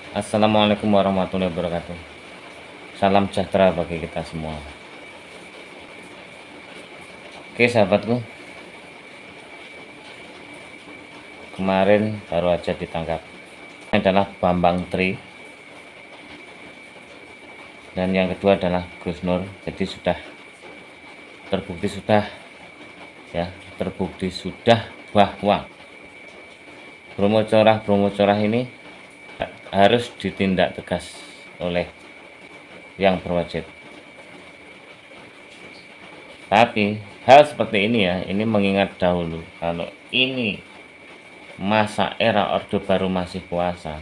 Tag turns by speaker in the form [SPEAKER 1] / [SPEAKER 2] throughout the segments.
[SPEAKER 1] Assalamualaikum warahmatullahi wabarakatuh. Salam sejahtera bagi kita semua. Oke sahabatku, kemarin baru aja ditangkap. Ini adalah Bambang Tri dan yang kedua adalah Gus Nur. Jadi sudah terbukti sudah bahwa Bromo Corah ini harus ditindak tegas oleh yang berwajib. Tapi hal seperti ini ya, ini mengingat dahulu kalau ini masa era Orde Baru masih kuasa,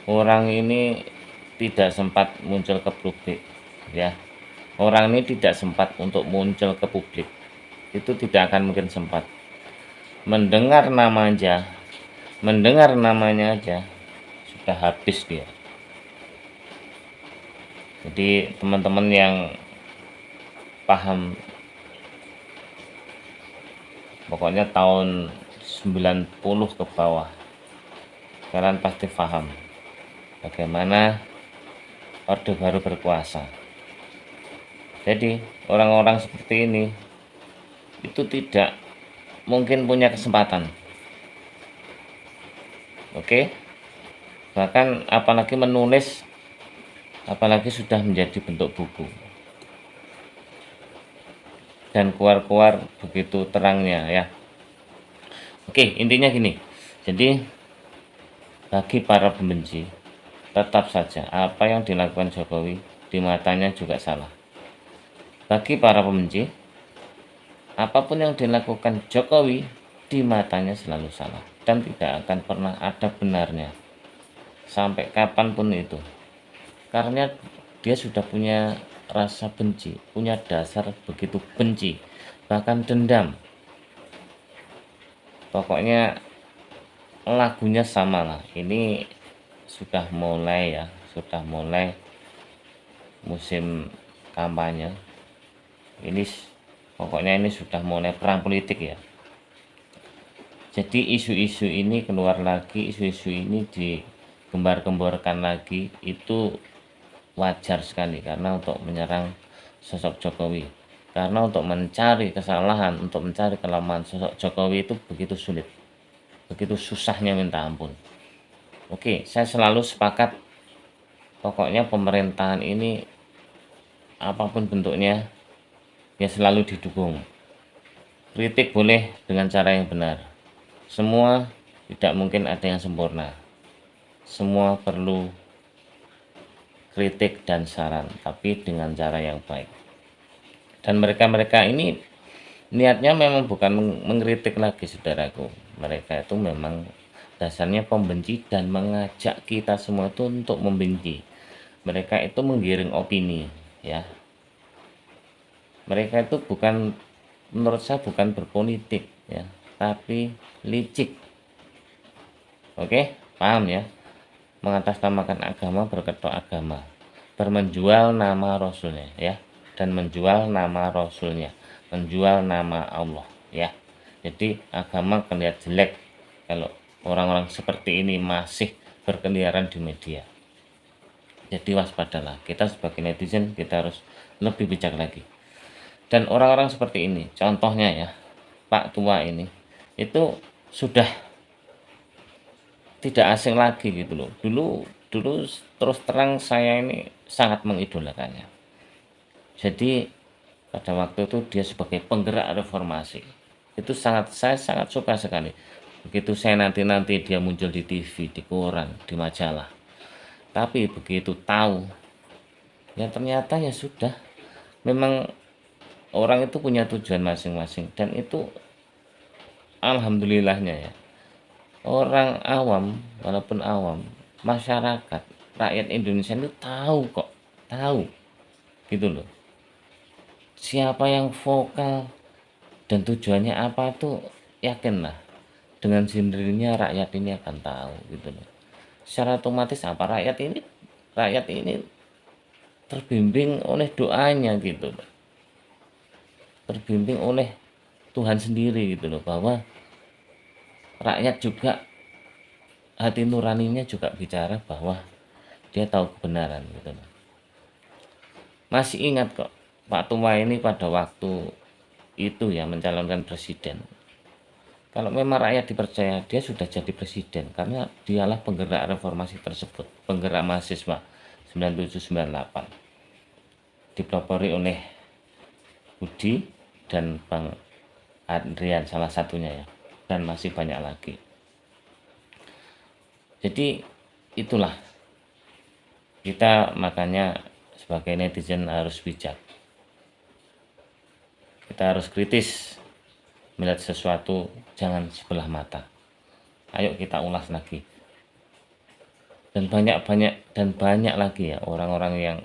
[SPEAKER 1] orang ini tidak sempat muncul ke publik ya. Orang ini tidak sempat untuk muncul ke publik. Itu tidak akan mungkin sempat. Mendengar namanya aja sudah habis dia. Jadi teman-teman yang paham, pokoknya tahun 90 ke bawah, kalian pasti paham bagaimana Orde Baru berkuasa. Jadi orang-orang seperti ini itu tidak mungkin punya kesempatan. Oke, bahkan apalagi menulis, apalagi sudah menjadi bentuk buku dan keluar begitu terangnya ya. Oke, intinya gini. Jadi bagi para pembenci, tetap saja apa yang dilakukan Jokowi di matanya juga salah. Bagi para pembenci, apapun yang dilakukan Jokowi di matanya selalu salah dan tidak akan pernah ada benarnya sampai kapanpun itu, karena dia sudah punya rasa benci, punya dasar begitu benci, bahkan dendam. Pokoknya lagunya sama lah. Ini sudah mulai musim kampanye. Ini pokoknya ini sudah mulai perang politik ya. Jadi isu-isu ini keluar lagi, isu-isu ini digembar-gemborkan lagi, itu wajar sekali karena untuk menyerang sosok Jokowi. Karena untuk mencari kesalahan, untuk mencari kelemahan sosok Jokowi itu begitu sulit. Begitu susahnya minta ampun. Oke, saya selalu sepakat pokoknya pemerintahan ini apapun bentuknya ya selalu didukung. Kritik boleh dengan cara yang benar. Semua tidak mungkin ada yang sempurna. Semua perlu kritik dan saran, tapi dengan cara yang baik. Dan mereka ini niatnya memang bukan mengkritik lagi, saudaraku. Mereka itu memang dasarnya pembenci dan mengajak kita semua itu untuk membenci. Mereka itu menggiring opini ya. Mereka itu bukan, menurut saya bukan berpolitik ya, tapi licik. Oke, paham ya? Mengatasnamakan agama, berkedok agama, bermenjual nama Rasulnya ya, dan menjual nama Rasulnya, menjual nama Allah ya. Jadi agama kelihatan jelek kalau orang-orang seperti ini masih berkeliaran di media. Jadi waspadalah, kita sebagai netizen kita harus lebih bijak lagi. Dan orang-orang seperti ini, contohnya ya, Pak Tua ini, itu sudah tidak asing lagi gitu loh. Dulu terus terang saya ini sangat mengidolakannya. Jadi pada waktu itu dia sebagai penggerak reformasi. Itu saya sangat suka sekali. Begitu saya nanti dia muncul di TV, di koran, di majalah. Tapi begitu tahu, ya ternyata ya sudah. Memang orang itu punya tujuan masing-masing dan itu alhamdulillahnya ya. Orang awam, walaupun awam, masyarakat, rakyat Indonesia itu tahu kok, tahu gitu loh. Siapa yang vokal dan tujuannya apa tuh yakinlah dengan sendirinya rakyat ini akan tahu gitu loh. Secara otomatis apa rakyat ini terbimbing oleh doanya gitu loh. Terbimbing oleh Tuhan sendiri gitu loh, bahwa rakyat juga hati nuraninya juga bicara bahwa dia tahu kebenaran gitu loh. Masih ingat kok Pak Tua ini pada waktu itu ya mencalonkan presiden. Kalau memang rakyat dipercaya, dia sudah jadi presiden karena dialah penggerak reformasi tersebut, penggerak mahasiswa 9798, dipelopori oleh Budi dan Bang Adrian salah satunya ya, dan masih banyak lagi. Jadi itulah, kita makanya sebagai netizen harus bijak, kita harus kritis melihat sesuatu, jangan sebelah mata. Ayo kita ulas lagi, dan banyak lagi ya orang-orang yang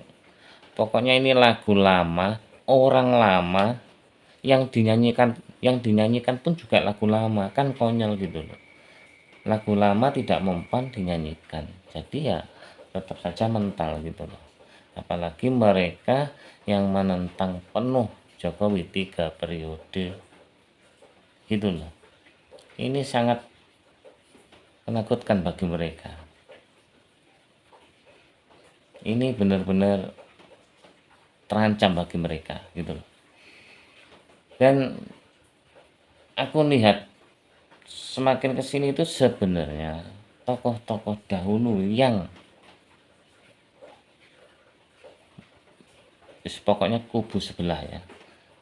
[SPEAKER 1] pokoknya ini lagu lama, orang lama yang dinyanyikan pun juga lagu lama, kan konyol gitu loh. Lagu lama tidak mempan dinyanyikan, jadi ya tetap saja mental gitu loh. Apalagi mereka yang menentang penuh Jokowi 3 periode gitu loh. Ini sangat menakutkan bagi mereka. Ini benar-benar terancam bagi mereka gitu loh. Dan aku lihat semakin kesini itu sebenarnya tokoh-tokoh dahulu yang pokoknya kubu sebelah ya,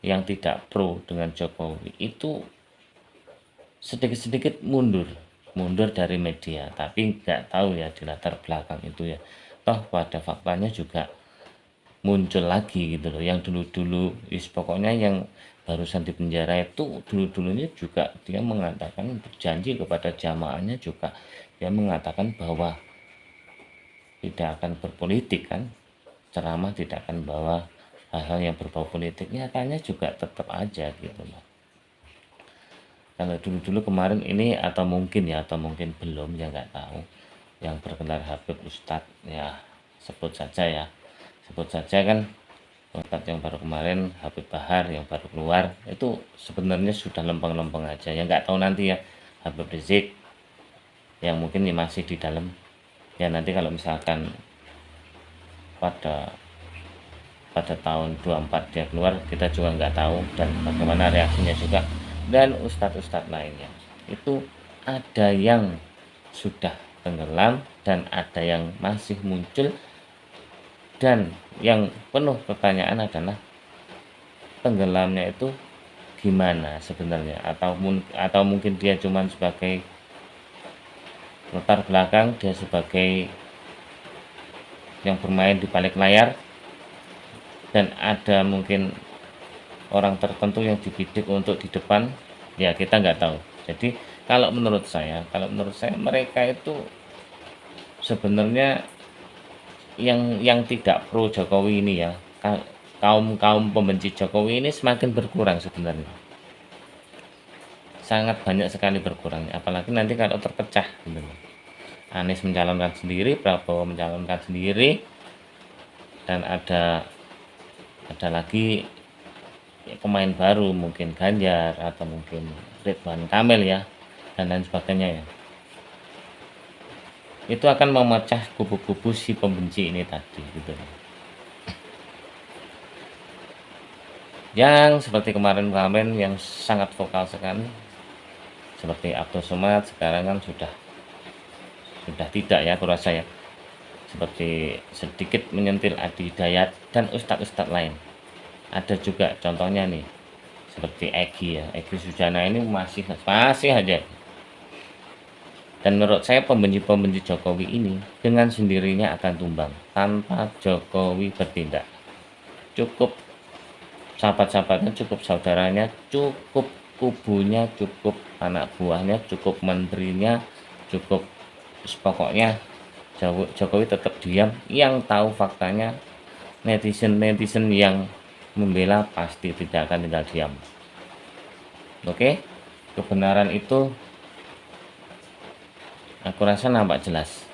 [SPEAKER 1] yang tidak pro dengan Jokowi itu sedikit-sedikit mundur dari media, tapi nggak tahu ya di latar belakang itu ya, toh pada faktanya juga muncul lagi gitu loh. Yang dulu-dulu pokoknya yang barusan di penjara itu dulu-dulunya juga dia mengatakan, berjanji kepada jamaahnya juga, dia mengatakan bahwa tidak akan berpolitik kan, ceramah tidak akan bawa hal-hal yang berbau politik. Nyatanya juga tetap aja gitu loh. Kalau dulu-dulu kemarin ini, atau mungkin belum ya, nggak tahu, yang bergelar Habib Ustadz ya, sebut saja kan, Ustadz yang baru kemarin, Habib Bahar yang baru keluar, itu sebenarnya sudah lempeng-lempeng aja ya. Nggak tahu nanti ya Habib Rizik yang mungkin masih di dalam ya, nanti kalau misalkan pada tahun 24 dia keluar, kita juga nggak tahu dan bagaimana reaksinya juga. Dan ustadz-ustadz lainnya itu ada yang sudah tenggelam dan ada yang masih muncul, dan yang penuh pertanyaan adalah tenggelamnya itu gimana sebenarnya, atau mungkin dia cuma sebagai latar belakang, dia sebagai yang bermain di balik layar, dan ada mungkin orang tertentu yang dibidik untuk di depan ya, kita nggak tahu. Jadi kalau menurut saya mereka itu sebenarnya yang tidak pro Jokowi ini ya, kaum pembenci Jokowi ini semakin berkurang sebenarnya, sangat banyak sekali berkurangnya. Apalagi nanti kalau terpecah gitu. Anies mencalonkan sendiri, Prabowo mencalonkan sendiri, dan ada lagi ya, pemain baru, mungkin Ganjar atau mungkin Ridwan Kamil ya, dan lain sebagainya ya. Itu akan memecah kubu-kubu si pembenci ini tadi gitu. Yang seperti kemarin yang sangat vokal sekali seperti Abdul Somad, sekarang kan sudah tidak ya, aku rasa ya, seperti sedikit menyentil Adi Hidayat dan ustadz-ustadz lain. Ada juga contohnya nih seperti Egy Sujana ini masih aja. Dan menurut saya pembenci Jokowi ini dengan sendirinya akan tumbang tanpa Jokowi bertindak. Cukup sahabat-sahabatnya, cukup saudaranya, cukup kubunya, cukup anak buahnya, cukup menterinya, cukup pokoknya Jokowi tetap diam. Yang tahu faktanya netizen yang membela pasti tidak akan tinggal diam. Oke, kebenaran itu aku rasa nampak jelas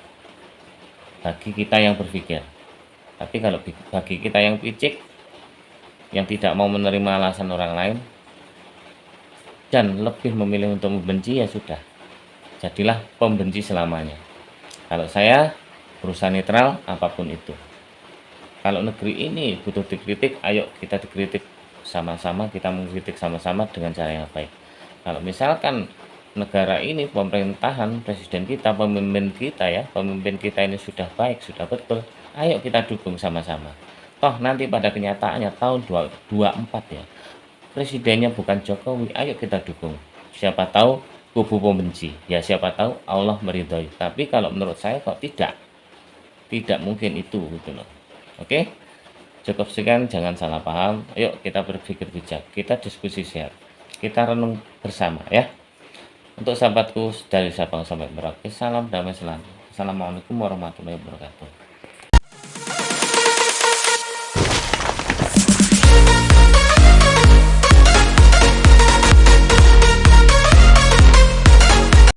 [SPEAKER 1] bagi kita yang berpikir. Tapi kalau bagi kita yang picik, yang tidak mau menerima alasan orang lain dan lebih memilih untuk membenci, ya sudah, jadilah pembenci selamanya. Kalau saya berusaha netral apapun itu. Kalau negeri ini butuh dikritik, ayo kita dikritik sama-sama, kita mengkritik sama-sama dengan cara yang baik. Kalau misalkan negara ini, pemerintahan, presiden kita, pemimpin kita ini sudah baik, sudah betul, ayo kita dukung sama-sama. Toh nanti pada kenyataannya tahun 2024 ya, presidennya bukan Jokowi, ayo kita dukung. Siapa tahu kubu pembenci, ya siapa tahu Allah meridhoi. Tapi kalau menurut saya kok tidak mungkin itu gitu loh. Oke, cukup sekian, jangan salah paham. Ayo kita berpikir bijak, kita diskusi sehat, kita renung bersama ya. Untuk sahabatku dari Sabang sampai Merauke, salam damai selalu. Assalamualaikum warahmatullahi wabarakatuh.